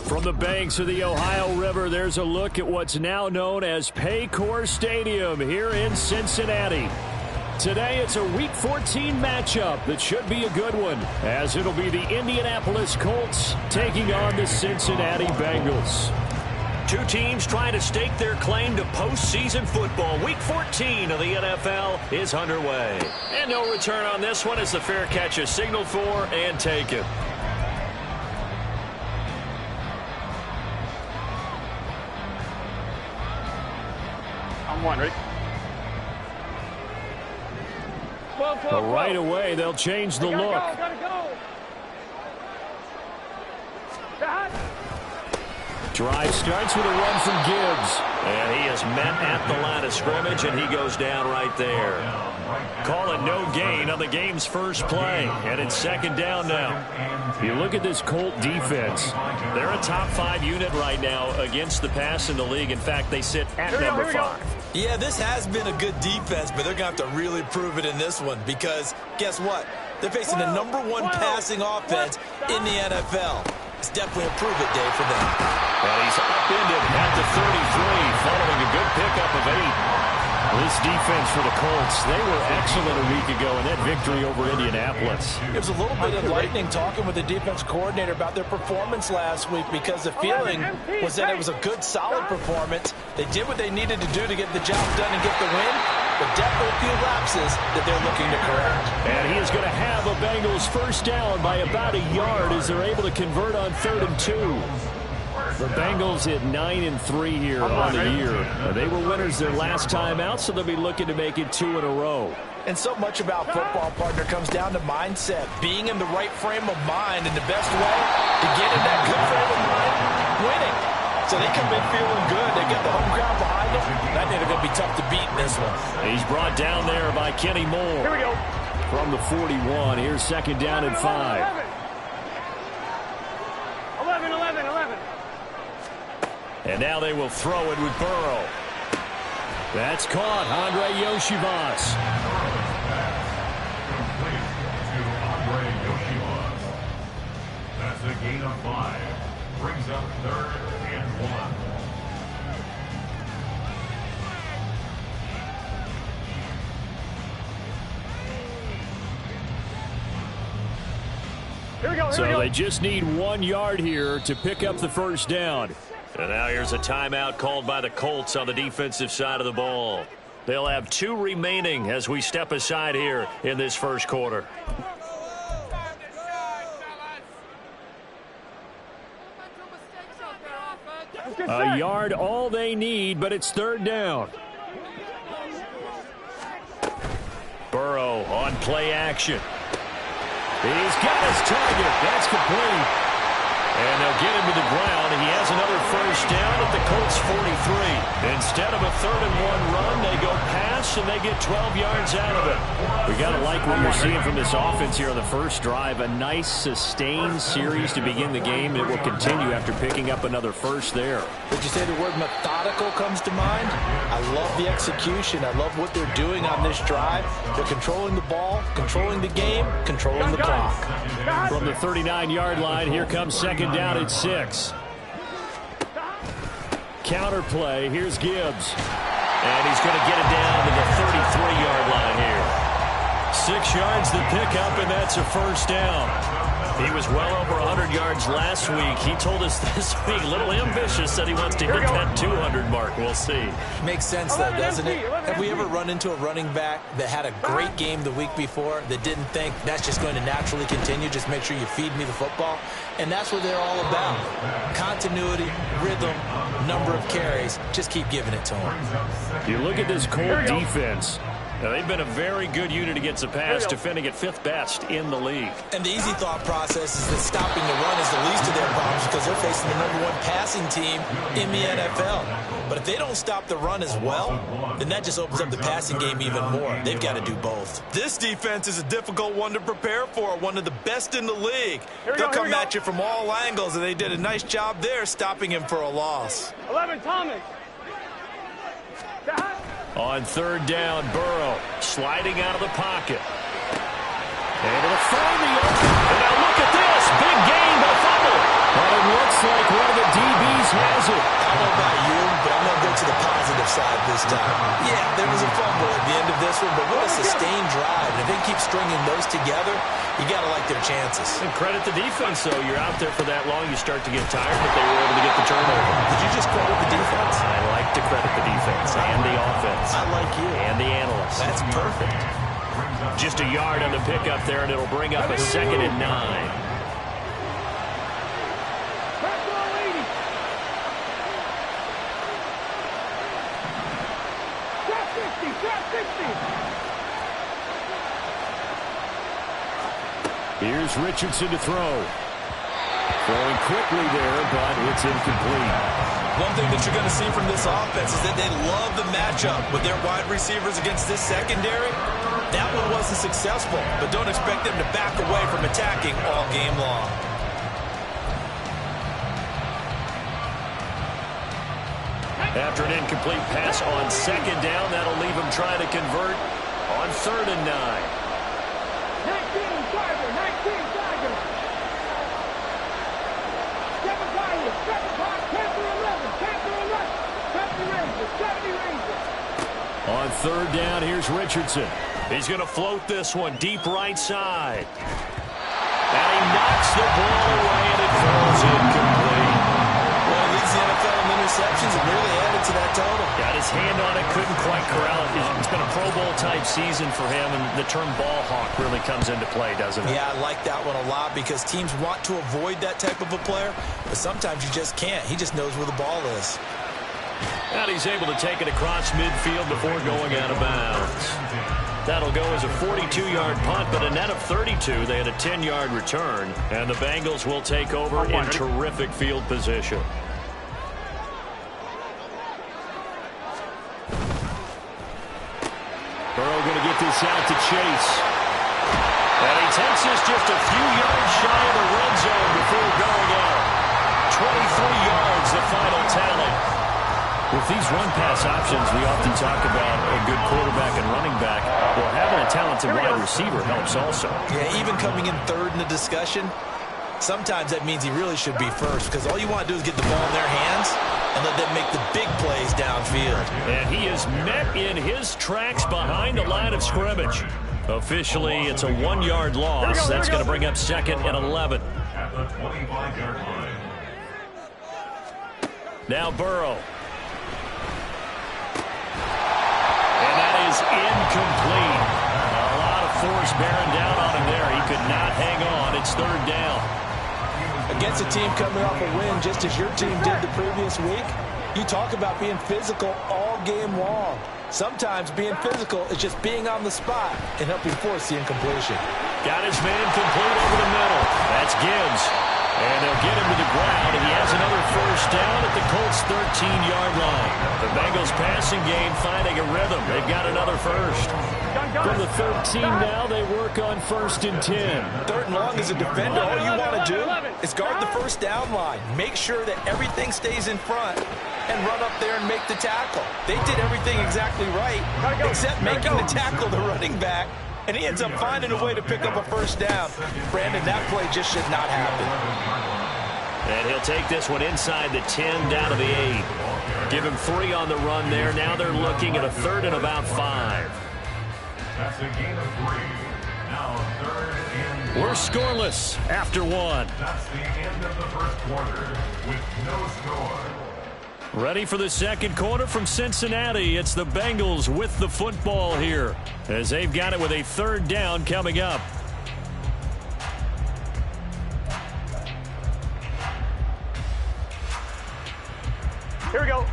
From the banks of the Ohio River, there's a look at what's now known as Paycor Stadium here in Cincinnati. Today, it's a Week 14 matchup that should be a good one, as it'll be the Indianapolis Colts taking on the Cincinnati Bengals. Two teams trying to stake their claim to postseason football. Week 14 of the NFL is underway. And no return on this one as the fair catch is signaled for and taken. One, ready? But right away, they'll change the look. Gotta go. Drive starts with a run from Gibbs. And he is met at the line of scrimmage, and he goes down right there. Call it no gain on the game's first play, and it's second down now. You look at this Colt defense. They're a top 5 unit right now against the pass in the league. In fact, they sit at number 5. Yeah, this has been a good defense, but they're going to have to really prove it in this one because guess what? They're facing the number 1 passing offense in the NFL. It's definitely a prove-it day for them. And he's upended at the 33, following a good pickup of 8. This defense for the Colts, they were excellent a week ago in that victory over Indianapolis. It was a little bit enlightening talking with the defense coordinator about their performance last week because the feeling was that it was a good, solid performance. They did what they needed to do to get the job done and get the win, but definitely a few lapses that they're looking to correct. And he is going to have a Bengals first down by about a yard as they're able to convert on 3rd and 2. The Bengals at 9-3 here on the year. They were winners their last time out, so they'll be looking to make it 2 in a row. And so much about football, partner, comes down to mindset. Being in the right frame of mind, and the best way to get in that good frame of mind, winning. So they come in feeling good. They get the home crowd behind them. I think they're going to be tough to beat in this one. He's brought down there by Kenny Moore. Here we go. From the 41, here's second down and 5. 11. And now they will throw it with Burrow. That's caught. Andre Yoshivas. That's a gain of 5. Brings up 3rd and 1. Here we go. So they just need 1 yard here to pick up the first down. And now here's a timeout called by the Colts on the defensive side of the ball. They'll have 2 remaining as we step aside here in this first quarter. A yard all they need, but it's 3rd down. Burrow on play action. He's got his target. That's complete. And they'll get him to the ground. He has another first down at the Colts 43. Instead of a 3rd and 1 run, they go pass, and they get 12 yards out of it. We got to like what you're seeing from this offense here on the first drive. A nice, sustained series to begin the game. It will continue after picking up another first there. Would you say the word methodical comes to mind? I love the execution. I love what they're doing on this drive. They're controlling the ball, controlling the game, controlling the clock. From the 39-yard line, here comes second down at 6. Counter play. Here's Gibbs. And he's going to get it down to the 33-yard line here. 6 yards to pick up, and that's a first down. He was well over 100 yards last week. He told us this week, a little ambitious, that he wants to hit that 200 mark. We'll see. Makes sense, though, doesn't it? Have we ever run into a running back that had a great game the week before that didn't think that's just going to naturally continue, just make sure you feed me the football? And that's what they're all about. Continuity, rhythm, number of carries. Just keep giving it to them. You look at this Colt defense. Now, they've been a very good unit against the pass, defending at 5th best in the league. And the easy thought process is that stopping the run is the least of their problems because they're facing the number 1 passing team in the NFL. But if they don't stop the run as well, then that just opens up the passing game even more. They've got to do both. This defense is a difficult one to prepare for, one of the best in the league. They'll come at you from all angles, and they did a nice job there stopping him for a loss. 11, Thomas. On 3rd down, Burrow sliding out of the pocket. Able to find the open. And now look at this. Big gain by fumble. But it looks like one of the this time. Yeah, there was a fumble at the end of this one, but what a sustained drive. And if they keep stringing those together, you got to like their chances. And credit the defense, though. You're out there for that long, you start to get tired, but they were able to get the turnover. Did you just credit the defense? I like to credit the defense and the offense. I like you. And the analysts. That's perfect. Just a yard on the pickup there, and it'll bring up a 2nd and 9. Here's Richardson to throw. Throwing quickly there, but it's incomplete. One thing that you're going to see from this offense is that they love the matchup with their wide receivers against this secondary. That one wasn't successful, but don't expect them to back away from attacking all game long. After an incomplete pass on 2nd down, that'll leave him trying to convert on 3rd and 9. 19 Tiger. 7 Tigers, 7 Tigers, 10 through 11, 10 through 11, 70 Rangers, 70 Rangers. On 3rd down, here's Richardson. He's going to float this one deep right side. And he knocks the ball away, and it falls incomplete. Well, leads the NFL in interceptions and really added to that total. Got his hand on it, couldn't quite corral it. It's been a Pro Bowl-type season for him, and the term ball hawk really comes into play, doesn't it? Yeah, I like that one a lot because teams want to avoid that type of a player, but sometimes you just can't. He just knows where the ball is. And he's able to take it across midfield before going out of bounds. That'll go as a 42-yard punt, but a net of 32. They had a 10-yard return, and the Bengals will take over in terrific field position. Burrow going to get this out to Chase. And he takes this just a few yards shy of the red zone before going out. 23 yards, the final tally. With these run-pass options, we often talk about a good quarterback and running back. Well, having a talented wide receiver helps also. Yeah, even coming in 3rd in the discussion, sometimes that means he really should be first because all you want to do is get the ball in their hands and let them make the big plays downfield. And he is met in his tracks behind the line of scrimmage. Officially, it's a 1-yard loss. That's going to bring up 2nd and 11. At the 25-yard line. Now Burrow. And that is incomplete. A lot of force bearing down on him there. He could not hang on. It's 3rd down. Against a team coming off a win just as your team did the previous week, you talk about being physical all game long. Sometimes being physical is just being on the spot and helping force the incompletion. Got his man complete over the middle. That's Gibbs. And they'll get him to the ground, and he has another 1st down at the Colts' 13-yard line. The Bengals passing game finding a rhythm. They've got another 1st. From the 13 now, they work on 1st and 10. 3rd and long as a defender, all you want to do is guard the 1st down line. Make sure that everything stays in front and run up there and make the tackle. They did everything exactly right, except making the tackle the running back. And he ends up finding a way to pick up a 1st down. Brandon, that play just should not happen. And he'll take this one inside the 10 down to the 8. Give him 3 on the run there. Now they're looking at a 3rd and about 5. That's a gain of 3. Now 3rd and 1. We're scoreless after 1. That's the end of the 1st quarter with no score. Ready for the 2nd quarter from Cincinnati. It's the Bengals with the football here as they've got it with a 3rd down coming up. Here we go.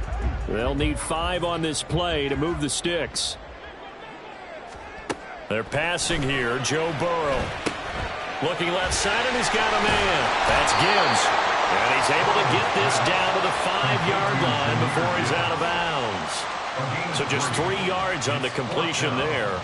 They'll need 5 on this play to move the sticks. They're passing here. Joe Burrow. Looking left side, and he's got a man. That's Gibbs. And he's able to get this down to the 5-yard line before he's out of bounds. So just 3 yards on the completion there.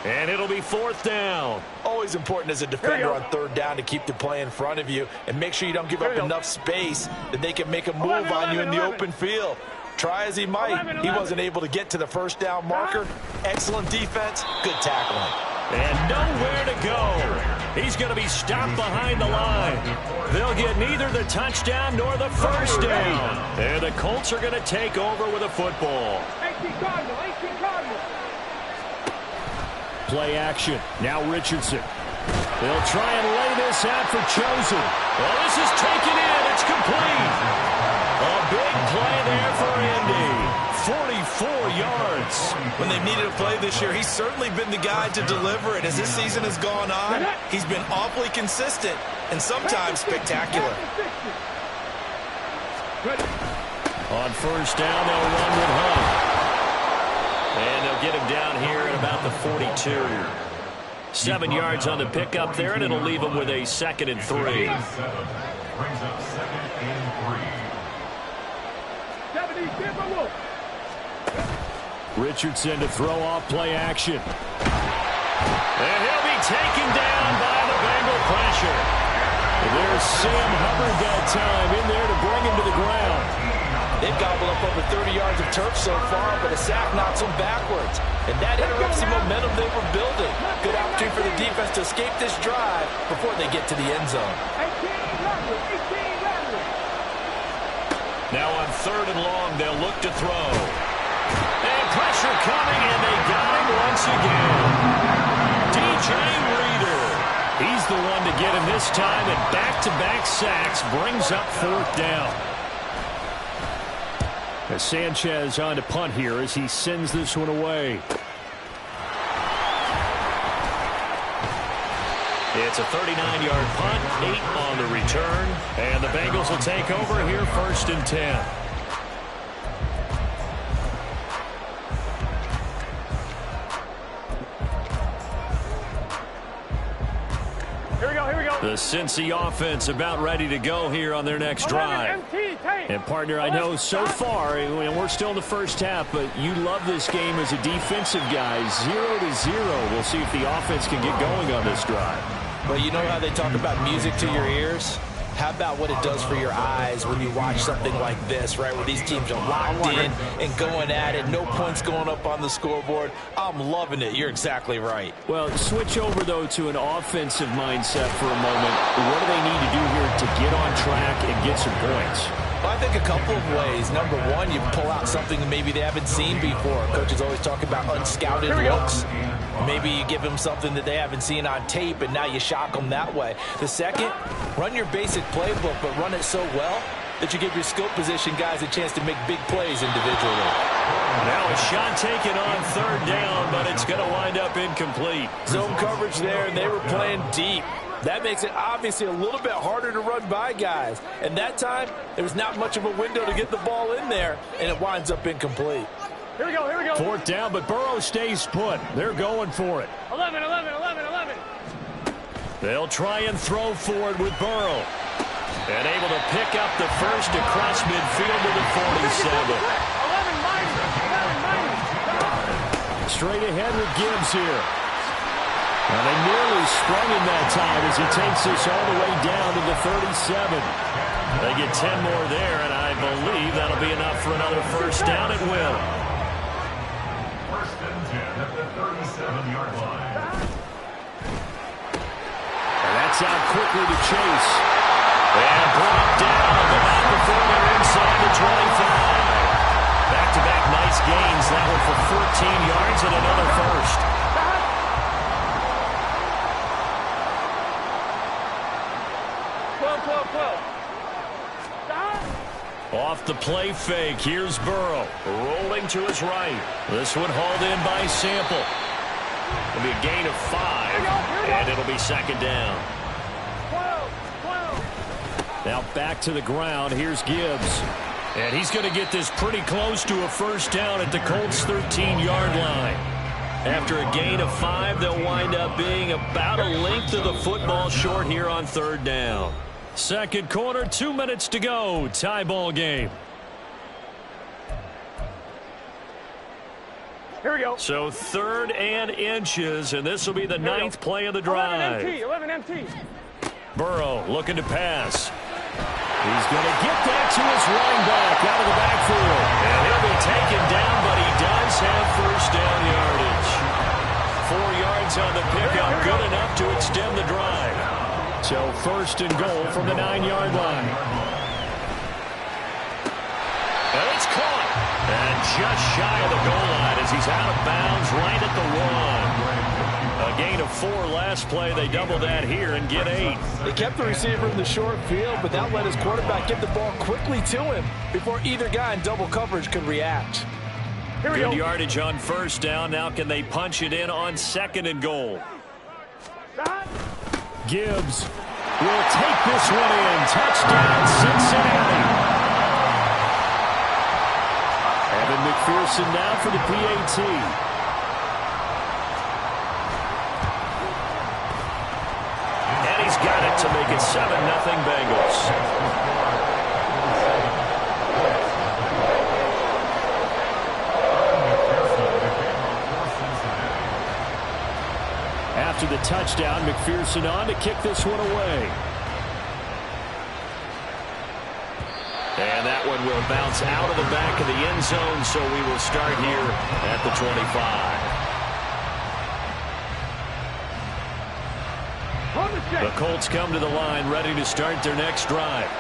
And it'll be 4th down. Always important as a defender on 3rd down to keep the play in front of you and make sure you don't give up enough space that they can make a move on you in the open field. Try as he might, he wasn't able to get to the 1st down marker. Excellent defense, good tackling. And nowhere to go. He's going to be stopped behind the line. They'll get neither the touchdown nor the 1st down. And the Colts are going to take over with a football. Play action. Now Richardson. They'll try and lay this out for Chosen. Well, this is taken in. It's complete. A big play there for Indy. 44 yards. When they've needed a play this year, he's certainly been the guy to deliver it. As this season has gone on, he's been awfully consistent and sometimes spectacular. On first down, they'll run with Hunt. And they'll get him down here at about the 42. 7 yards on the pickup there, and it'll leave him with a 2nd and 3. Brings up 2nd and 3. Richardson to throw off play action. And he'll be taken down by the Bengal pressure. There's Sam Hubbard that time in there to bring him to the ground. They've gobbled up over 30 yards of turf so far, but a sack knocks them backwards. And that interrupts the momentum they were building. Good opportunity for the defense to escape this drive before they get to the end zone. Now on 3rd and long, they'll look to throw. And pressure coming, and they got him once again. DJ Reader. He's the one to get him this time, and back-to-back sacks brings up 4th down. As Sanchez on to punt here as he sends this one away. It's a 39-yard punt, 8 on the return, and the Bengals will take over here 1st and 10. The Cincy offense about ready to go here on their next drive. And, partner, I know so far, and we're still in the first half, but you love this game as a defensive guy. 0-0. We'll see if the offense can get going on this drive. Well, you know how they talk about music to your ears? How about what it does for your eyes when you watch something like this, right, where these teams are locked in and going at it, no points going up on the scoreboard? I'm loving it. You're exactly right. Well, switch over, though, to an offensive mindset for a moment. What do they need to do here to get on track and get some points? Well, I think a couple of ways. Number one, you pull out something that maybe they haven't seen before. Coaches always talk about unscouted looks. Maybe you give them something that they haven't seen on tape, and now you shock them that way. The second, run your basic playbook, but run it so well that you give your skill position guys a chance to make big plays individually. Now a shot taken on 3rd down, but it's going to wind up incomplete. Zone coverage there, and they were playing deep. That makes it obviously a little bit harder to run by guys. And that time, there was not much of a window to get the ball in there, and it winds up incomplete. Here we go, here we go. 4th down, but Burrow stays put. They're going for it. 11. They'll try and throw for it with Burrow. And able to pick up the first across midfield to the 47. 11 minus. Straight ahead with Gibbs here. Now they nearly sprung him that time as he takes this all the way down to the 37. They get 10 more there, and I believe that'll be enough for another first down. It will. 1st and 10 at the 37-yard line. And that's out quickly to Chase. And brought down, but not before they're inside the 25. Back-to-back nice gains. That one for 14 yards and another first. Off the play fake, here's Burrow, rolling to his right. This one hauled in by Sample. It'll be a gain of 5, and it'll be 2nd down. Now back to the ground, here's Gibbs. And he's going to get this pretty close to a first down at the Colts' 13-yard line. After a gain of 5, they'll wind up being about a length of the football short here on 3rd down. 2nd quarter, 2 minutes to go. Tie ball game. Here we go. So 3rd and inches, and this will be the 9th play of the drive. 11 MT. Burrow looking to pass. He's going to get that to his running back out of the backfield. And he'll be taken down, but he does have first down yardage. 4 yards on the pickup, good enough to extend the drive. So 1st and goal from the 9-yard line. And it's caught. And just shy of the goal line as he's out of bounds right at the 1. A gain of 4 last play. They double that here and get 8. They kept the receiver in the short field, but that let his quarterback get the ball quickly to him before either guy in double coverage could react. Good yardage on first down. Now can they punch it in on 2nd and goal? Gibbs will take this one in. Touchdown, Cincinnati. Evan McPherson now for the PAT. And he's got it to make it 7-0 Bengals. After the touchdown, McPherson on to kick this one away. And that one will bounce out of the back of the end zone, so we will start here at the 25. The Colts come to the line ready to start their next drive.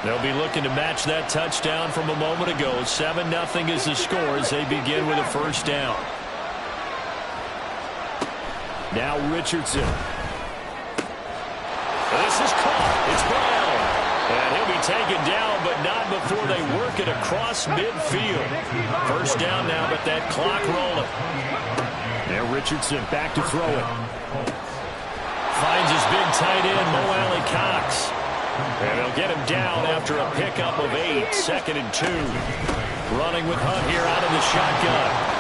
They'll be looking to match that touchdown from a moment ago. 7-0 is the score as they begin with a first down. Now Richardson. This is caught. It's Brown. And he'll be taken down, but not before they work it across midfield. First down now, but that clock rolling. Now Richardson back to throw it. Finds his big tight end, Mo Alley Cox. And they'll get him down after a pickup of 8. 2nd and 2. Running with Hunt here out of the shotgun.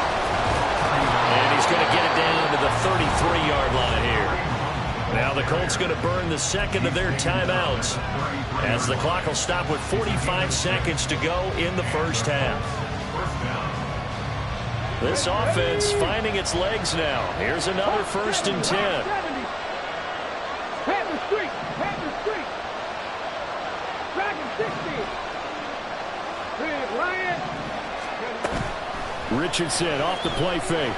And he's going to get it down to the 33-yard line here. Now the Colts going to burn the second of their timeouts as the clock will stop with 45 seconds to go in the first half. This offense finding its legs now. Here's another 1st and 10. Richardson off the play fake.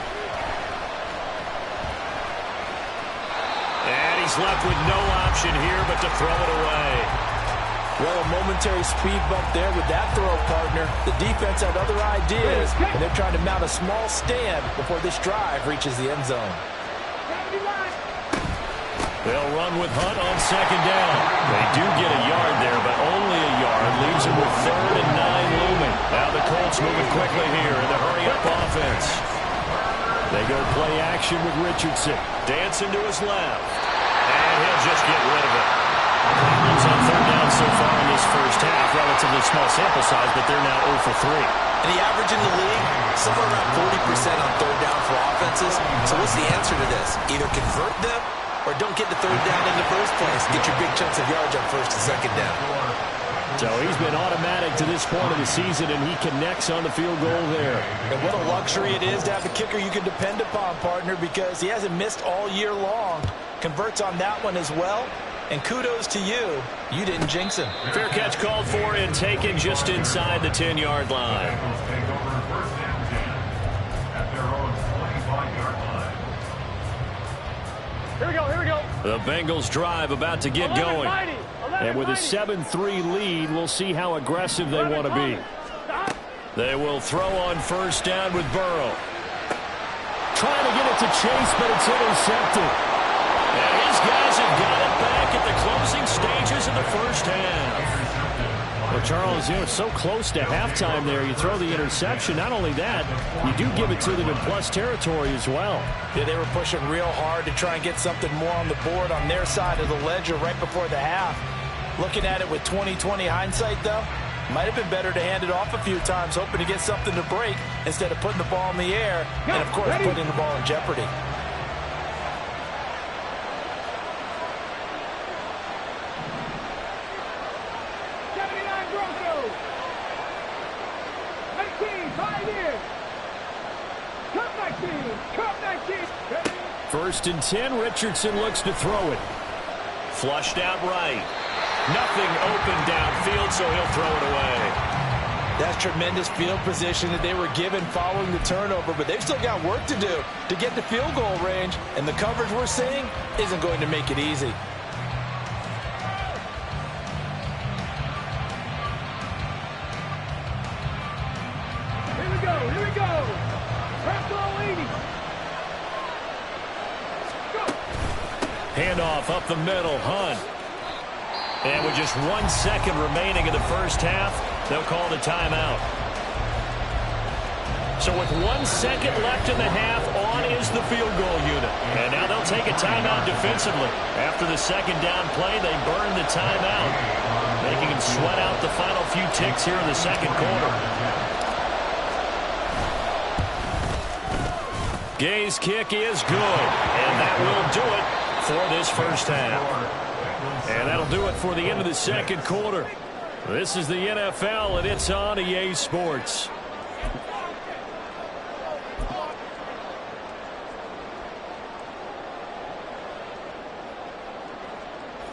And he's left with no option here but to throw it away. Well, a momentary speed bump there with that throw, partner. The defense had other ideas, and they're trying to mount a small stand before this drive reaches the end zone. They'll run with Hunt on 2nd down. They do get a yard there, but only a yard. Leaves them with 3rd and 9 looming. Now the Colts moving quickly here in the hurry-up offense. They go play action with Richardson. Dancing to his left. And he'll just get rid of it. Problems on 3rd down so far in this first half. Relatively small sample size, but they're now 0 for 3. And the average in the league, somewhere around 40% on 3rd down for offenses. So what's the answer to this? Either convert them or don't get the 3rd down in the first place. Get your big chunks of yards on 1st and 2nd down. So he's been automatic to this point of the season, and he connects on the field goal there. And what a luxury it is to have a kicker you can depend upon, partner, because he hasn't missed all year long. Converts on that one as well. And kudos to you. You didn't jinx him. Fair catch called for and taken just inside the 10-yard line. Here we go, here we go. The Bengals drive about to get going. And with a 7-3 lead, we'll see how aggressive they want to be. They will throw on 1st down with Burrow. Trying to get it to Chase, but it's intercepted. And his guys have got it back at the closing stages of the first half. Well, Charles, it's so close to halftime there. You throw the interception. Not only that, you do give it to them in plus territory as well. Yeah, they were pushing real hard to try and get something more on the board on their side of the ledger right before the half. Looking at it with 20/20 hindsight, though, might have been better to hand it off a few times, hoping to get something to break instead of putting the ball in the air and, of course, putting the ball in jeopardy. First and 10, Richardson looks to throw it. Flushed out right. Nothing open downfield, so he'll throw it away. That's tremendous field position that they were given following the turnover, but they've still got work to do to get to field goal range, and the coverage we're seeing isn't going to make it easy. Here we go. Retro 80. Go. Handoff up the middle, Hunt. And with just 1 second remaining in the first half, they'll call the timeout. So with 1 second left in the half, on is the field goal unit. And now they'll take a timeout defensively. After the second down play, they burn the timeout, making them sweat out the final few ticks here in the second quarter. Gay's kick is good, and that will do it for this first half. And that'll do it for the end of the second quarter. This is the NFL, and it's on EA Sports.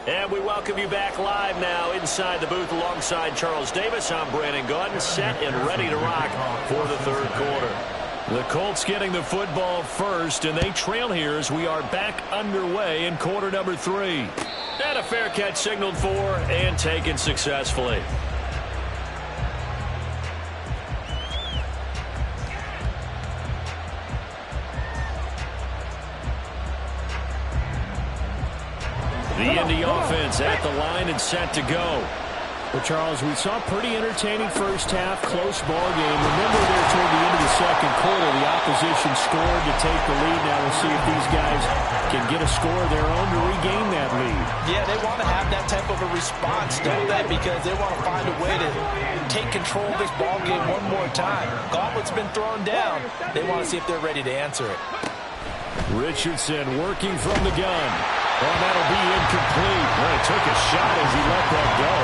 And we welcome you back live now inside the booth alongside Charles Davis. I'm Brandon Gaudin, set and ready to rock for the third quarter. The Colts getting the football first, and they trail here as we are back underway in quarter number 3. And a fair catch signaled for and taken successfully. The Indy offense at the line and set to go. Well, Charles, we saw a pretty entertaining first half, close ball game. Remember there toward the end of the second quarter, the opposition scored to take the lead. Now we'll see if these guys can get a score of their own to regain that lead. Yeah, they want to have that type of a response, don't they? Because they want to find a way to take control of this ball game one more time. Gauntlet's been thrown down. They want to see if they're ready to answer it. Richardson working from the gun. Oh, that'll be incomplete. Well, he took a shot as he let that go.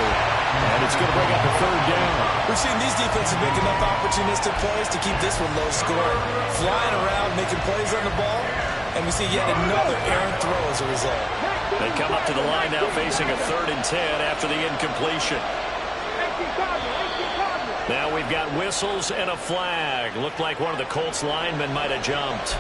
And it's going to bring up a third down. We've seen these defenses make enough opportunistic plays to keep this one low scoring. Flying around, making plays on the ball. And we see yet another errant throw as a result. They come up to the line now facing a 3rd and 10 after the incompletion. Now we've got whistles and a flag. Looked like one of the Colts linemen might have jumped.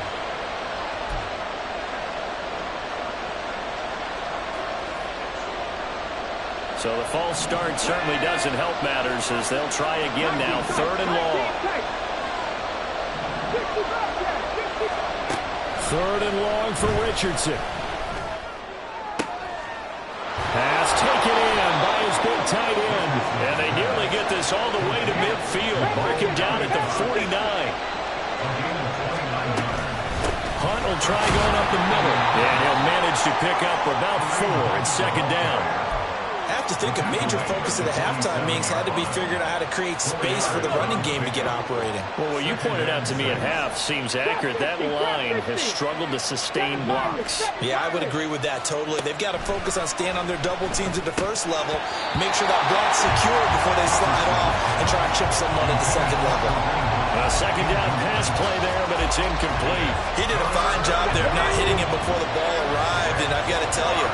So the false start certainly doesn't help matters as they'll try again now. 3rd and long. 3rd and long for Richardson. Pass taken in by his big tight end. And they nearly get this all the way to midfield. Mark him down at the 49. Hunt will try going up the middle. And he'll manage to pick up about 4 at 2nd down. I have to think a major focus of the halftime meetings had to be figuring out how to create space for the running game to get operating. Well, what you pointed out to me at half seems accurate. That line has struggled to sustain blocks. Yeah, I would agree with that totally. They've got to focus on staying on their double teams at the first level, make sure that block's secure before they slide off and try and chip someone at the 2nd level. A 2nd down pass play there, but it's incomplete. He did a fine job there of not hitting him before the ball arrived, and I've got to tell you,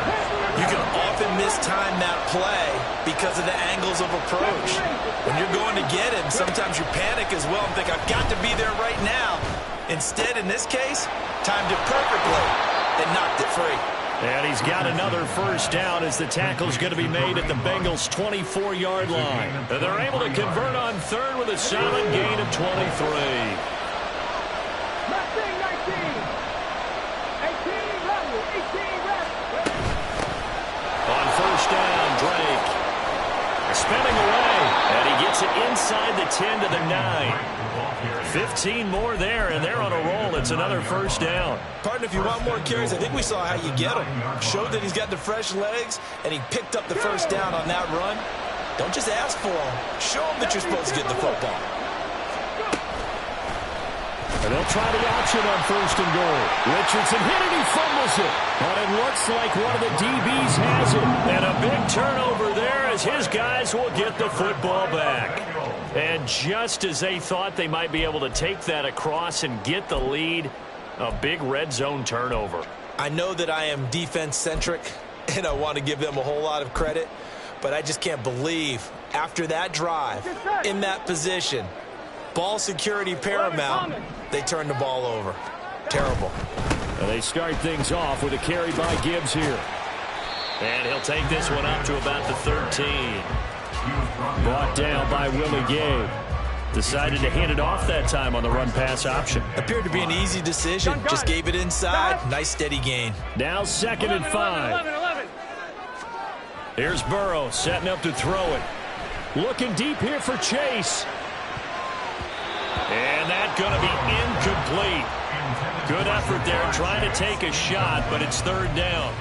you can often mistime that play because of the angles of approach. When you're going to get him, sometimes you panic as well and think, I've got to be there right now. Instead, in this case, timed it perfectly and knocked it free. And he's got another first down as the tackle's going to be made at the Bengals' 24-yard line. And they're able to convert on 3rd with a solid gain of 23. On first down, Drake spinning away, and he gets it inside the 10 to the 9. 15 more there, and they're on a roll. It's another first down. Partner, if you want more carries, I think we saw how you get him. Showed that he's got the fresh legs, and he picked up the first down on that run. Don't just ask for him. Show him that you're supposed to get the football. And they'll try the option on 1st and goal. Richardson hit it, he fumbles it. But it looks like one of the DBs has it. And a big turnover there as his guys will get the football back. And just as they thought they might be able to take that across and get the lead, a big red zone turnover. I know that I am defense-centric, and I want to give them a whole lot of credit, but I just can't believe after that drive, in that position, ball security paramount, they turn the ball over. Terrible. And they start things off with a carry by Gibbs here. And he'll take this one up to about the 13. Brought down by Willie Gay. Decided to hand it off that time on the run-pass option. Appeared to be an easy decision. Just gave it inside. Nice steady gain. Now 2nd and 5. 11. Here's Burrow setting up to throw it. Looking deep here for Chase. And that's going to be incomplete. Good effort there trying to take a shot, but it's 3rd down.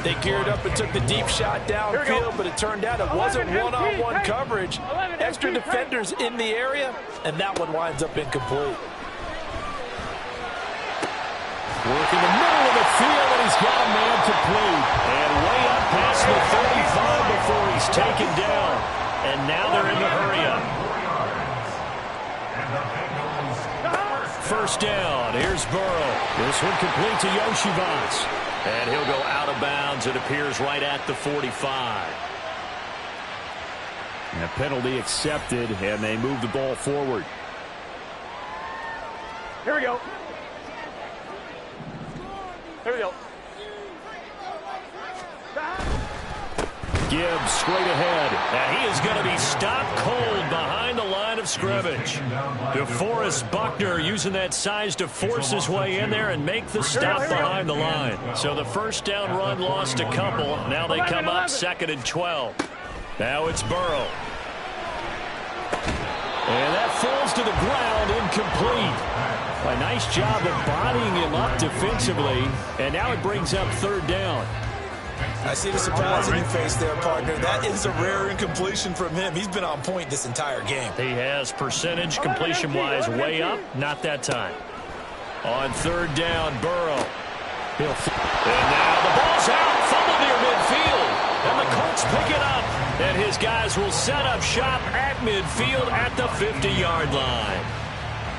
They geared up and took the deep shot downfield, but it turned out it wasn't one-on-one coverage. Extra defenders in the area, and that one winds up incomplete. Work in the middle of the field, and he's got a man complete. And way up past the 35 before he's taken down. And now they're in the hurry-up. 1st down. Here's Burrow. This one complete to Yoshivas. And he'll go out of bounds. It appears right at the 45. And a penalty accepted, and they move the ball forward. Here we go. Here we go. Gibbs straight ahead, and he is going to be stopped cold behind the line of scrimmage. DeForest Buckner using that size to force his way in there and make the stop behind the line. So the 1st down run lost a couple. Now they come up 2nd and 12. Now it's Burrow. And that falls to the ground, incomplete. A nice job of bodying him up defensively, and now it brings up 3rd down. I see the surprise in your face there, partner. That is a rare incompletion from him. He's been on point this entire game. He has percentage completion-wise way up. Not that time. On 3rd down, Burrow. And now the ball's out. Fumble near midfield. And the Colts pick it up. And his guys will set up shop at midfield at the 50-yard line.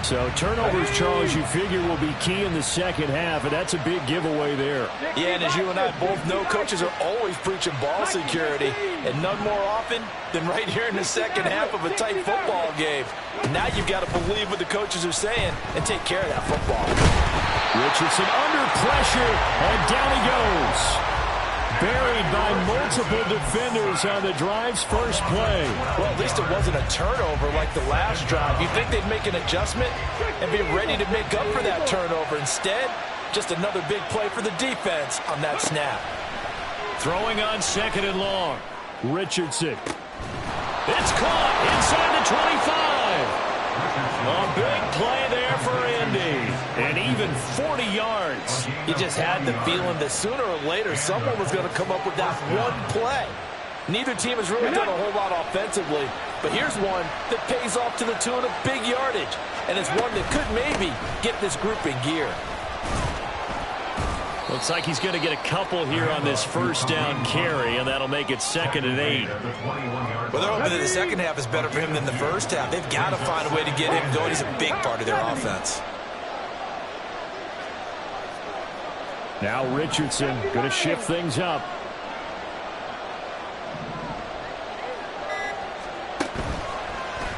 So turnovers, Charles, you figure will be key in the 2nd half, and that's a big giveaway there. Yeah, and as you and I both know, coaches are always preaching ball security, and none more often than right here in the 2nd half of a tight football game. Now you've got to believe what the coaches are saying and take care of that football. Richardson under pressure, and down he goes. Buried by multiple defenders on the drive's first play. Well, at least it wasn't a turnover like the last drive. You'd think they'd make an adjustment and be ready to make up for that turnover. Instead, just another big play for the defense on that snap. Throwing on 2nd and long. Richardson. It's caught inside the 25. A big play there for Indy. And even 40 yards. You just had the feeling that sooner or later someone was going to come up with that one play. Neither team has really done a whole lot offensively, but here's one that pays off to the tune of big yardage, and it's one that could maybe get this group in gear. Looks like he's going to get a couple here on this 1st down carry, and that'll make it 2nd and 8. Well, they're hoping that the 2nd half is better for him than the 1st half. They've got to find a way to get him going. He's a big part of their offense. Now Richardson going to shift things up.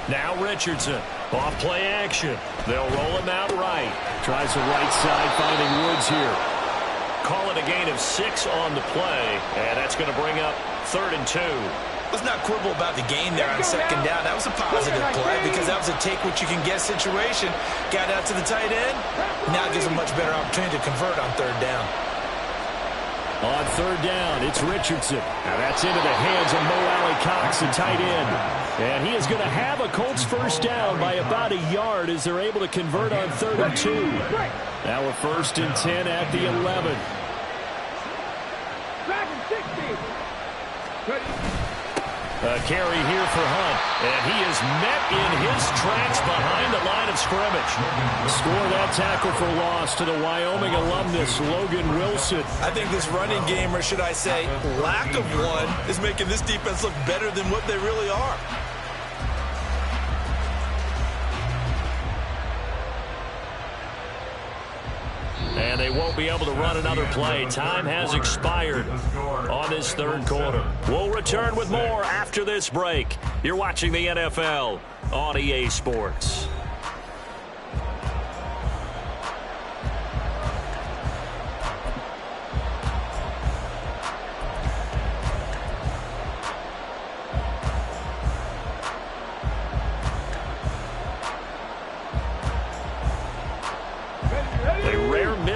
Now Richardson. Off play action. They'll roll him out right. Tries the right side, finding Woods here. Call it a gain of 6 on the play, and that's going to bring up 3rd and 2. Let's not quibble about the gain there on 2nd down. That was a positive play because that was a take-what-you-can-get situation. Got out to the tight end. Now it gives them a much better opportunity to convert on 3rd down. On 3rd down, it's Richardson. Now that's into the hands of Mo Alley-Cox, the tight end. And he is going to have a Colts 1st down by about a yard as they're able to convert on 3rd and 2. Now a 1st and 10 at the 11. A carry here for Hunt, and he is met in his tracks behind the line of scrimmage. Score that tackle for loss to the Wyoming alumnus, Logan Wilson. I think this running game, or should I say lack of one, is making this defense look better than what they really are. And they won't be able to run another play. Time has expired on this 3rd quarter. We'll return with more after this break. You're watching the NFL on EA Sports.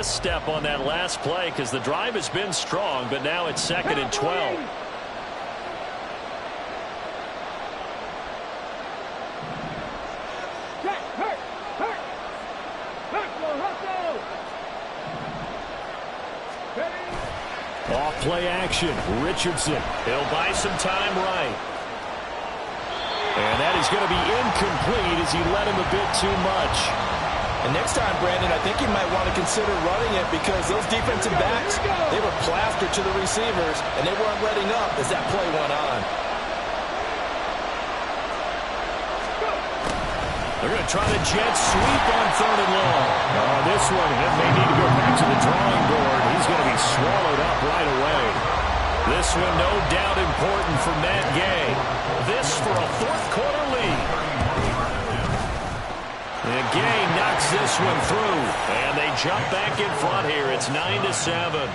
misstep on that last play because the drive has been strong, but now it's 2nd and 12. Off play action. Richardson. He'll buy some time right. And that is going to be incomplete as he led him a bit too much. And next time, Brandon, I think you might want to consider running it because those defensive backs, they were plastered to the receivers, and they weren't letting up as that play went on. They're going to try the jet sweep on 3rd and long. This one, it may need to go back to the drawing board. He's going to be swallowed up right away. This one, no doubt important for Matt Gay. This for a 4th quarter lead. And Gay knocks this one through. And they jump back in front here. It's 9-7.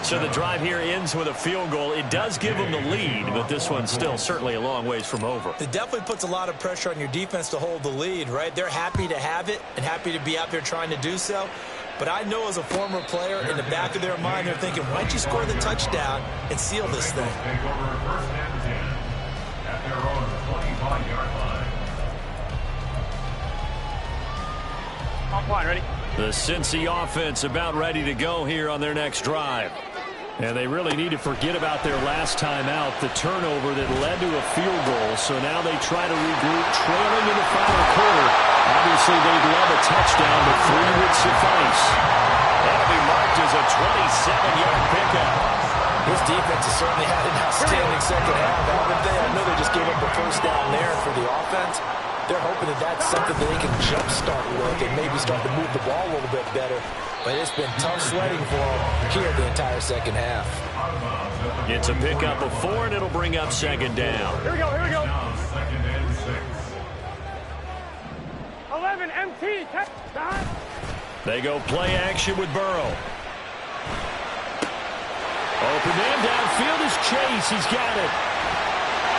So the drive here ends with a field goal. It does give them the lead, but this one's still certainly a long ways from over. It definitely puts a lot of pressure on your defense to hold the lead, right? They're happy to have it and happy to be out there trying to do so. But I know as a former player, in the back of their mind, they're thinking, why don't you score the touchdown and seal this thing? Take over 1st and 10 at their own 25-yard line. On point, ready? The Cincy offense about ready to go here on their next drive. And they really need to forget about their last time out, the turnover that led to a field goal. So now they try to regroup, trailing in the final quarter. Obviously, they'd love a touchdown, but 3 would suffice. That'll be marked as a 27-yard pickup. This defense has certainly had an outstanding second half, haven't they? I know they just gave up the first down there for the offense. They're hoping that that's something that they can jumpstart with and maybe start to move the ball a little bit better. But it's been tough sledding for them here the entire second half. It's a pickup of 4, and it'll bring up 2nd down. Here we go, here we go. Now 2nd and 6. 11, MT, touchdown. They go play action with Burrow. Open man downfield is Chase. He's got it.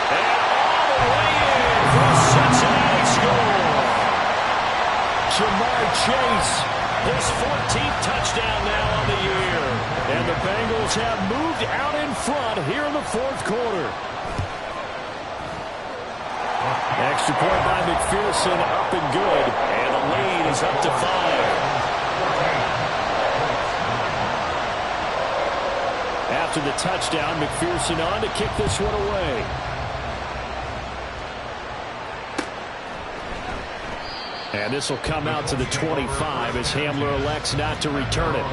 And all the way in for a Cincinnati score. Jamar Chase, his 14th touchdown now on the year. And the Bengals have moved out in front here in the 4th quarter. Extra point by McPherson, up and good. And the lead is up to 5. After the touchdown, McPherson on to kick this one away. And this will come out to the 25 as Hamler elects not to return it.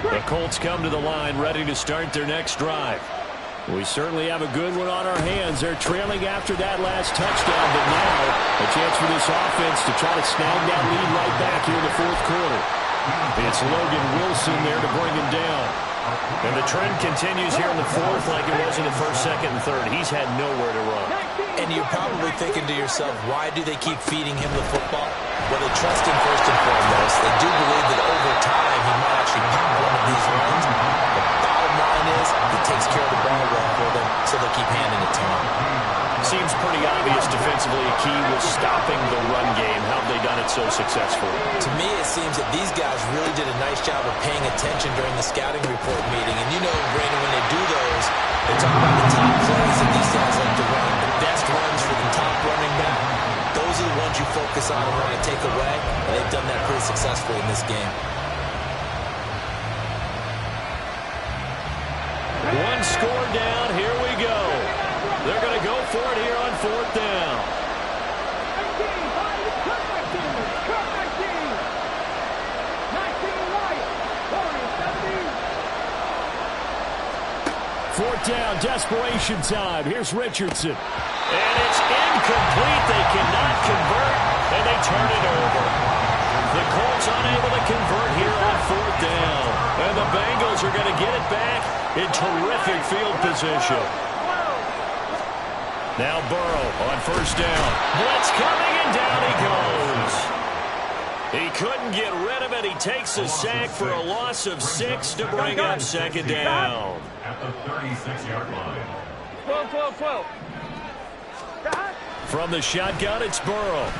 The Colts come to the line ready to start their next drive. We certainly have a good one on our hands. They're trailing after that last touchdown, but now a chance for this offense to try to snag that lead right back here in the 4th quarter. It's Logan Wilson there to bring him down. And the trend continues here in the 4th like it was in the 1st, 2nd, and 3rd. He's had nowhere to run. And you're probably thinking to yourself, why do they keep feeding him the football? Well, they trust him first and foremost. They do believe that over time he might actually pop one of these runs. The bottom line is he takes care of the ball well for them, so they'll keep handing it to him. Seems pretty obvious defensively a key was stopping the run game. How have they done it so successfully? To me, it seems that these guys really did a nice job of paying attention during the scouting report meeting. And you know, Brandon, when they do those, they talk about the top plays that these guys like to run, the best runs for the top running back. Those are the ones you focus on and want to take away, and they've done that pretty successfully in this game. One score down, here we go. They're going to go for it here on 4th down. 4th down, desperation time. Here's Richardson. And it's incomplete. They cannot convert, and they turn it over. The Colts unable to convert here on 4th down. And the Bengals are going to get it back in terrific field position. Now Burrow on 1st down. Blitz coming, and down he goes. He couldn't get rid of it. He takes a sack for a loss of 6 to bring up 2nd down. At the 36-yard line. 12, 12, 12. From the shotgun, it's Burrow.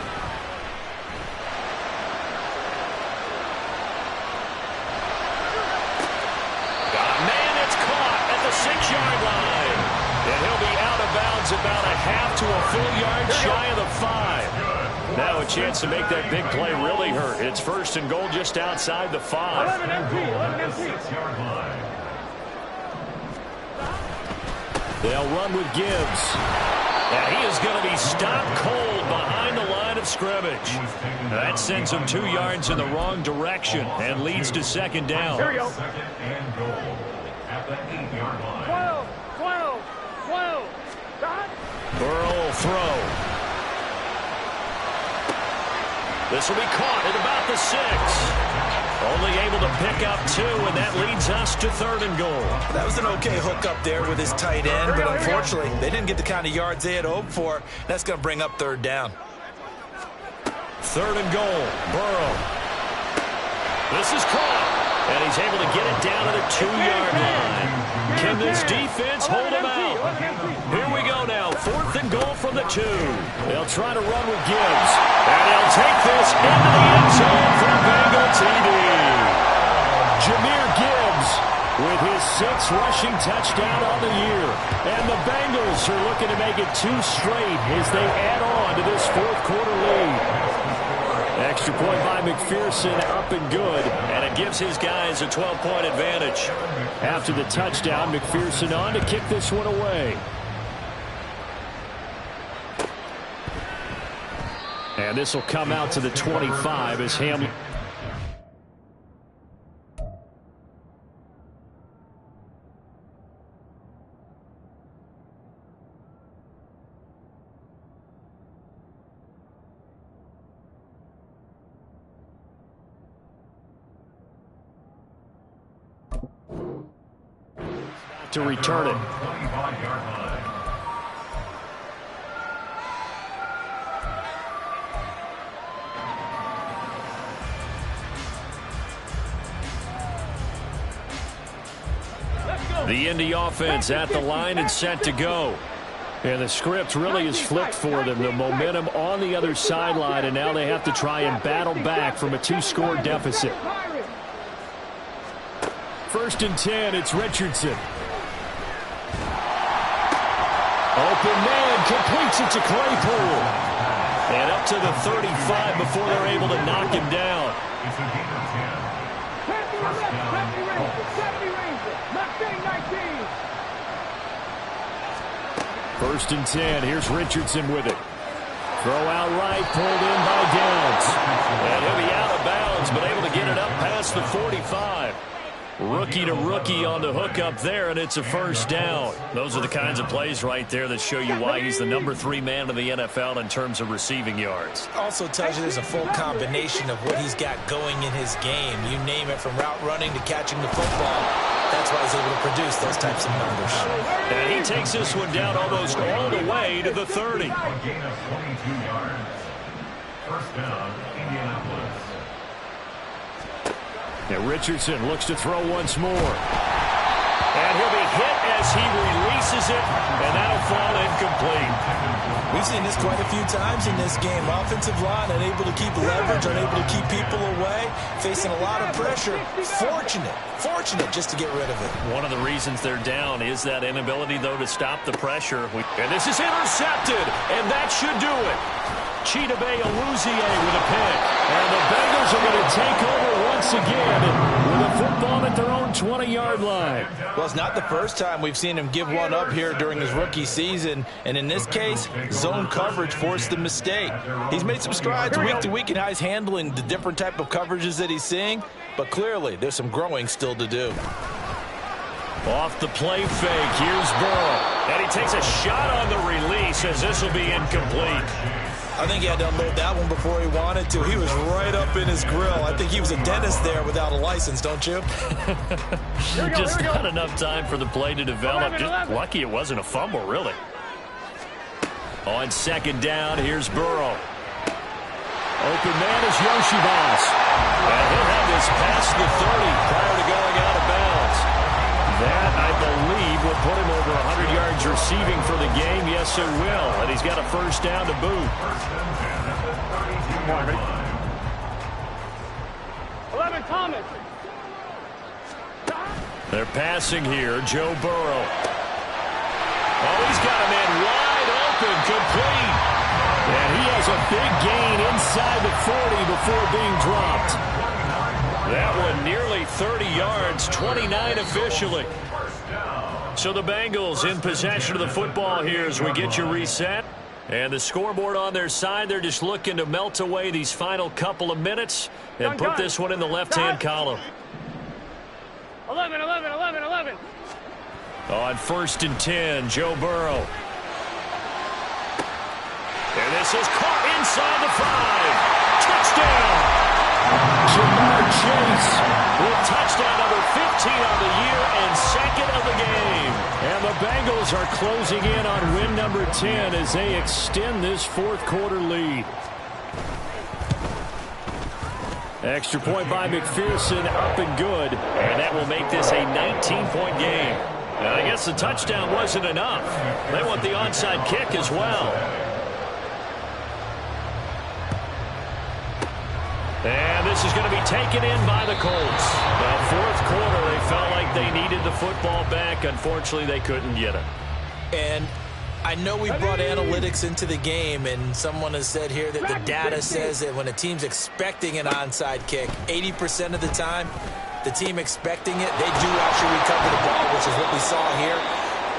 At the 6-yard line. And he'll be out of bounds about a half to a full yard shy of the 5. Now a chance to make that big play really hurt. It's 1st and goal just outside the 5. 11 empty. They'll run with Gibbs. And he is going to be stopped cold behind the line of scrimmage. That sends him 2 yards in the wrong direction and leads to 2nd down. Here we go. 2nd and goal at the 8-yard line. 12. Burrow will throw. This will be caught at about the 6. Only able to pick up 2, and that leads us to 3rd and goal. That was an okay hook up there with his tight end, but unfortunately, they didn't get the kind of yards they had hoped for. That's going to bring up 3rd down. 3rd and goal. Burrow. This is caught, and he's able to get it down to the 2-yard line. Can this defense hold him out? Here we go now. 4th and goal from the 2. They'll try to run with Gibbs. And he'll take this into the end zone for a Bengal TD. Jahmyr Gibbs with his 6th rushing touchdown on the year. And the Bengals are looking to make it 2 straight as they add on to this 4th quarter lead. Extra point by McPherson, up and good, and it gives his guys a 12-point advantage. After the touchdown, McPherson on to kick this one away. And this will come out to the 25 as Hamlin. To return it. 25-yard line. The Indy offense at the line and set to go. And the script really is flipped for them. The momentum on the other sideline, and now they have to try and battle back from a 2-score deficit. 1st and 10, it's Richardson. Open man, completes it to Claypool. And up to the 35 before they're able to knock him down. It's a gain of 10. First down. 1st and 10, here's Richardson with it. Throw out right, pulled in by Downs. And he'll be out of bounds, but able to get it up past the 45. Rookie to rookie on the hook up there, and it's a 1st down. Those are the kinds of plays right there that show you why he's the number 3 man in the NFL in terms of receiving yards. Also tells you there's a full combination of what he's got going in his game. You name it, from route running to catching the football. That's why he's able to produce those types of numbers. And he takes this one down almost all the way to the 30. A gain of 22 yards. 1st down, Indianapolis. Now Richardson looks to throw once more. And he'll be hit as he releases it, and that'll fall incomplete. We've seen this quite a few times in this game. Offensive line unable to keep leverage, unable to keep people away, facing a lot of pressure. Fortunate just to get rid of it. One of the reasons they're down is that inability, though, to stop the pressure. And this is intercepted, and that should do it. Cheetah Bay Aluzier with a pick. And the Bengals are going to take over once again with a football at their own 20-yard line. Well, it's not the first time we've seen him give one up here during his rookie season. And in this case, zone coverage forced the mistake. He's made some strides week to week in how he's handling the different type of coverages that he's seeing. But clearly, there's some growing still to do. Off the play fake, here's Burrow. And he takes a shot on the release as this will be incomplete. I think he had to unload that one before he wanted to. He was right up in his grill. I think he was a dentist there without a license, don't you? Just not enough time for the play to develop. Just lucky it wasn't a fumble, really. On 2nd down, here's Burrow. Open man is Yoshibas. And he'll have this past the 30 prior to going out of bounds. That, I believe, will put him over 100 yards receiving for the game? Yes, it will. And he's got a first down to boot. 11, Thomas. They're passing here. Joe Burrow. Oh, he's got a man wide open, complete. And he has a big gain inside the 40 before being dropped. That one nearly 30 yards, 29 officially. So the Bengals in possession of the football here as we get you reset. And the scoreboard on their side, they're just looking to melt away these final couple of minutes and put this one in the left-hand column. 11, 11, 11, 11. On 1st and 10, Joe Burrow. And this is caught inside the 5. Touchdown! Jamar Chase with touchdown number 15 on the year and second of the game. And the Bengals are closing in on win number 10 as they extend this fourth quarter lead. Extra point by McPherson, up and good. And that will make this a 19-point game. And I guess the touchdown wasn't enough. They want the onside kick as well. And this is going to be taken in by the Colts. Now, fourth quarter, they felt like they needed the football back. Unfortunately, they couldn't get it. And I know we brought analytics into the game, and someone has said here that the data says that when a team's expecting an onside kick, 80% of the time, the team expecting it, they do actually recover the ball, which is what we saw here.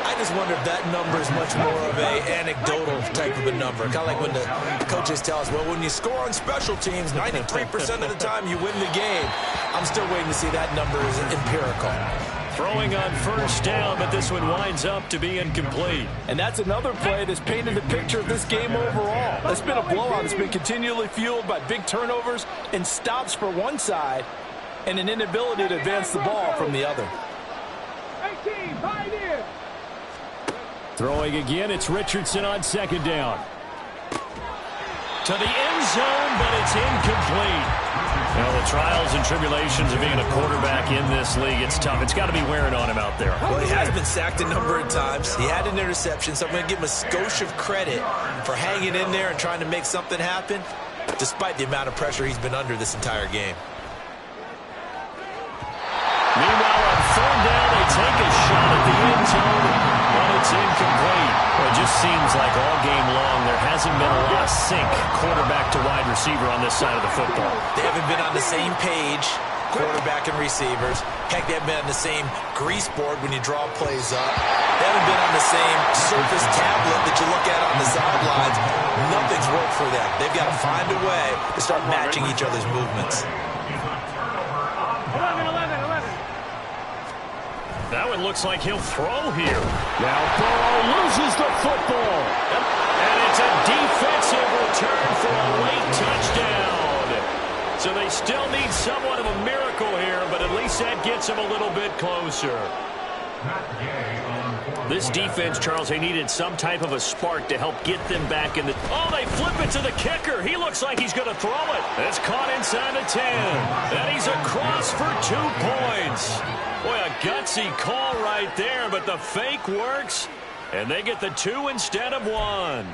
I just wonder if that number is much more of a anecdotal type of a number. Kind of like when the coaches tell us, well, when you score on special teams, 93% of the time you win the game. I'm still waiting to see that number is empirical. Throwing on first down, but this one winds up to be incomplete. And that's another play that's painted the picture of this game overall. It's been a blowout. It's been continually fueled by big turnovers and stops for one side and an inability to advance the ball from the other. 18, pioneer. Throwing again, it's Richardson on second down. To the end zone, but it's incomplete. Well, the trials and tribulations of being a quarterback in this league, it's tough. It's got to be wearing on him out there. Well, he has been sacked a number of times. He had an interception, so I'm going to give him a skosh of credit for hanging in there and trying to make something happen, despite the amount of pressure he's been under this entire game. Meanwhile, on third down, they take a shot at the end zone, but it's incomplete. Well, it just seems like all game long there hasn't been a lot of sync quarterback to wide receiver on this side of the football. They haven't been on the same page, quarterback and receivers. Heck, they haven't been on the same grease board when you draw plays up. They haven't been on the same surface tablet that you look at on the sidelines. Nothing's worked for them. They've got to find a way to start matching each other's movements. 11, 11, 11. That one looks like he'll throw here. Now Burrow loses the football. And it's a defensive return for a late touchdown. So they still need somewhat of a miracle here, but at least that gets them a little bit closer. This defense, Charles, they needed some type of a spark to help get them back in the... Oh, they flip it to the kicker. He looks like he's going to throw it. It's caught inside the 10. And he's across for 2 points. Boy, a gutsy call right there, but the fake works. And they get the 2 instead of 1.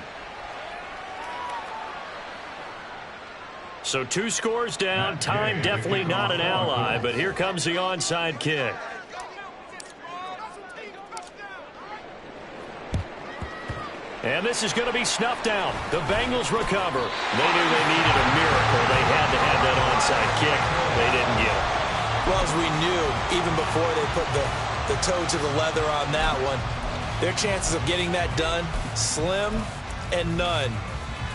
So 2 scores down. Time definitely not an ally, but here comes the onside kick. And this is going to be snuffed out. The Bengals recover. They knew they needed a miracle. They had to have that onside kick. They didn't get it. Well, as we knew, even before they put the toe to the leather on that one, their chances of getting that done, slim and none.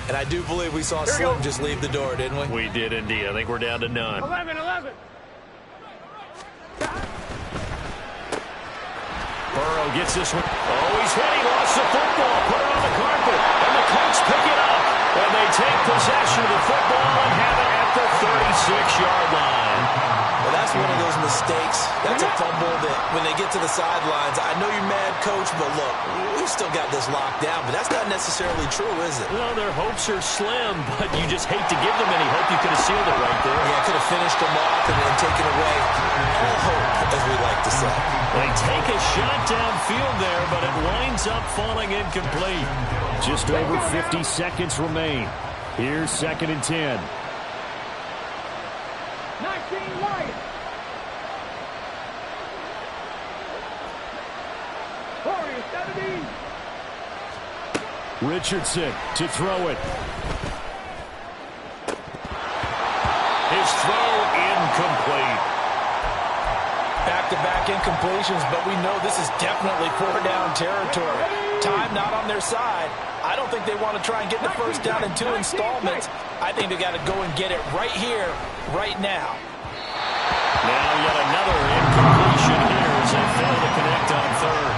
And I do believe we saw Slim just leave the door, didn't we? We did indeed. I think we're down to none. 11, 11. Burrow gets this one. Oh, he's hit. He lost the football. Put it on the carpet. And the Colts pick it up. And they take possession of the football and have it at the 36-yard line. Well, that's one of those mistakes. That's a fumble that when they get to the sidelines, I know you're mad, Coach, but look, we've still got this locked down. But that's not necessarily true, is it? Well, their hopes are slim, but you just hate to give them any hope. You could have sealed it right there. Yeah, could have finished them off and taken away all hope, as we like to say. They take a shot downfield there, but it winds up falling incomplete. Just over 50 seconds remain. Here's 2nd and 10. 19 Lions. 40-17. Richardson to throw it. His throw incomplete. Back-to-back incompletions, but we know this is definitely 4-down territory. Time not on their side. I don't think they want to try and get the first down in 2 installments. I think they got to go and get it right here, right now. Now yet another incompletion here as they fail to connect on 3rd.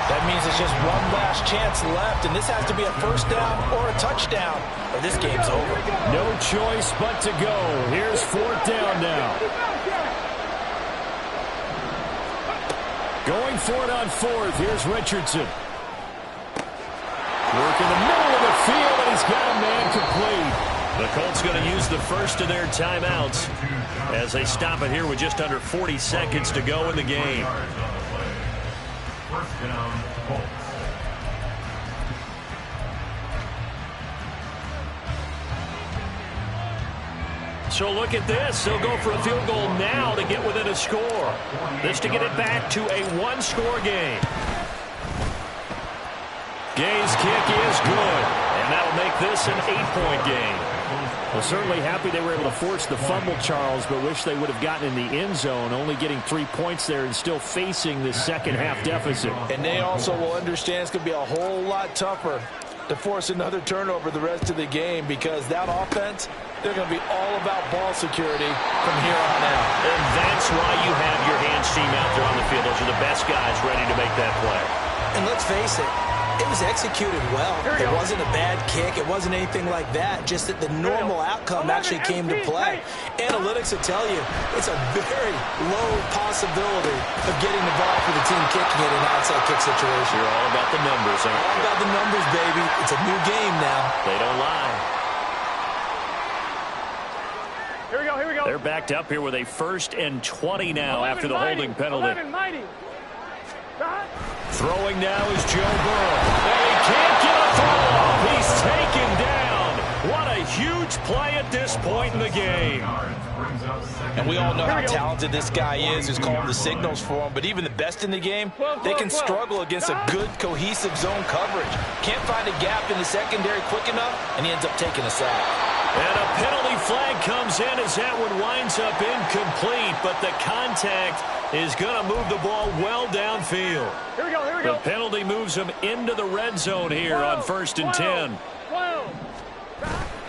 That means it's just one last chance left, and this has to be a first down or a touchdown, or this game's over. No choice but to go. Here's 4th down now. Going for it on 4th. Here's Richardson. Work in the middle of the field, and he's got a man complete. The Colts going to use the first of their timeouts as they stop it here with just under 40 seconds to go in the game. First down, Colts. So look at this. They'll go for a field goal now to get within a score. This to get it back to a 1-score game. Gay's kick is good, and that'll make this an 8-point game. Well, certainly happy they were able to force the fumble, Charles, but wish they would have gotten in the end zone, only getting 3 points there and still facing this second-half deficit. And they also will understand it's going to be a whole lot tougher to force another turnover the rest of the game, because that offense, they're going to be all about ball security from here on out. And that's why you have your hands team out there on the field. Those are the best guys ready to make that play. And let's face it, it was executed well. It wasn't a bad kick. It wasn't anything like that. Just that the normal outcome actually came to play. Analytics will tell you it's a very low possibility of getting the ball for the team kicking it in an outside kick situation. You're all about the numbers, aren't you? All about the numbers, baby. It's a new game now. They don't lie. Here we go, here we go. They're backed up here with a 1st and 20 now after the holding penalty. Throwing now is Joe Burrow. And he can't get a throw off. He's taken down. What a huge play at this point in the game. And we all know how talented this guy is, who's calling the signals for him. But even the best in the game, they can struggle against a good, cohesive zone coverage. Can't find a gap in the secondary quick enough, and he ends up taking a sack. And a penalty flag comes in as that one winds up incomplete, but the contact is going to move the ball well downfield. Here we go, here we go. The penalty moves him into the red zone here on 1st and 10.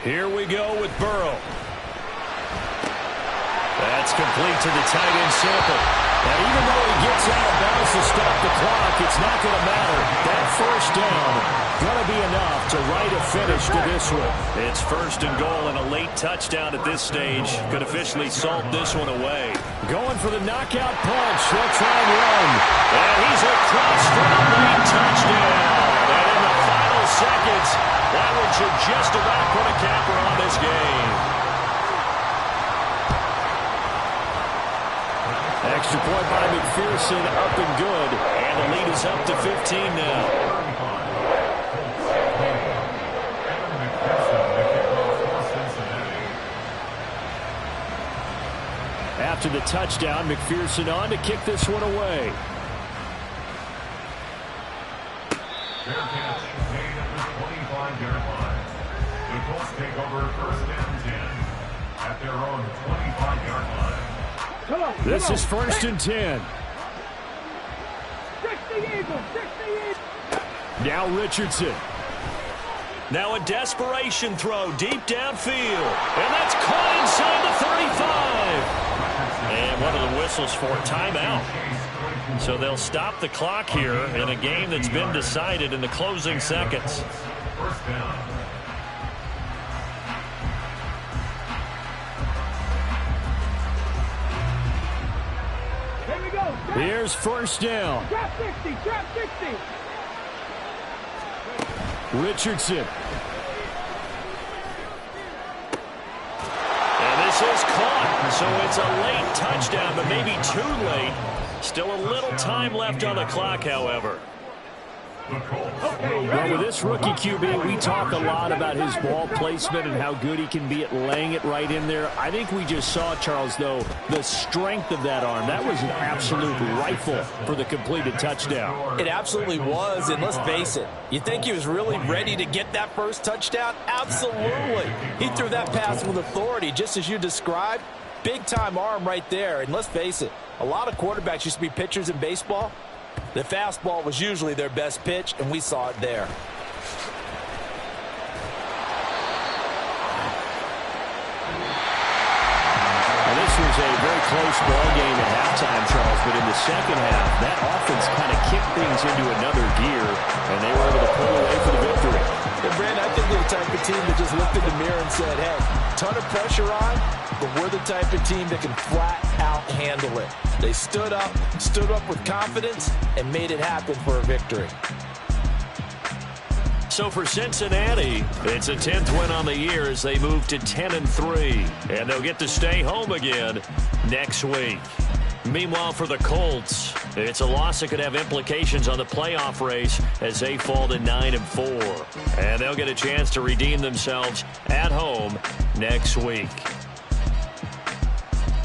Here we go with Burrow. That's complete to the tight end Sample. And even though he gets out of bounds to stop the clock, it's not going to matter. That first down going to be enough to write a finish to this one. It's 1st and goal and a late touchdown at this stage. Could officially salt this one away. Going for the knockout punch. They'll try and run. And he's across for a late touchdown. And in the final seconds, that one should just about put a capper on this game. Extra point by McPherson, up and good. And the lead is up to 15 now. After the touchdown, McPherson on to kick this one away. Fair catch made at the 25-yard line. The Colts take over 1st and 10 at their own 25-yard line. This is 1st and 10. 60 Eagles, 60 Eagles. Now Richardson. Now a desperation throw deep downfield. And that's caught inside the 35. And one of the whistles for timeout. So they'll stop the clock here in a game that's been decided in the closing seconds. First down. Here we go. Here's 1st down. Drop 60, drop 60. Richardson. And this is caught. So it's a late touchdown, but maybe too late. Still a little time left on the clock, however. Well, with this rookie QB, we talk a lot about his ball placement and how good he can be at laying it right in there. I think we just saw, Charles, though, the strength of that arm. That was an absolute rifle for the completed touchdown. It absolutely was, and let's face it, you think he was really ready to get that first touchdown? Absolutely. He threw that pass with authority, just as you described. Big-time arm right there, and let's face it, a lot of quarterbacks used to be pitchers in baseball. The fastball was usually their best pitch, and we saw it there. And this was a very close ball game at halftime, Charles, but in the second half, that offense kind of kicked things into another gear, and they were able to pull away for the victory. And Brandon, I think they're the type of team that just looked in the mirror and said, hey, ton of pressure on, but we're the type of team that can flat out handle it. They stood up with confidence, and made it happen for a victory. So for Cincinnati, it's a 10th win on the year as they move to 10-3. And they'll get to stay home again next week. Meanwhile, for the Colts, it's a loss that could have implications on the playoff race as they fall to 9-4. And they'll get a chance to redeem themselves at home next week.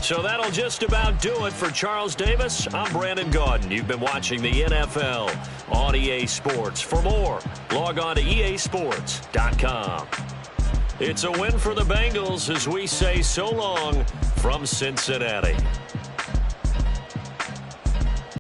So that'll just about do it for Charles Davis. I'm Brandon Gaudin. You've been watching the NFL on EA Sports. For more, log on to easports.com. It's a win for the Bengals as we say so long from Cincinnati.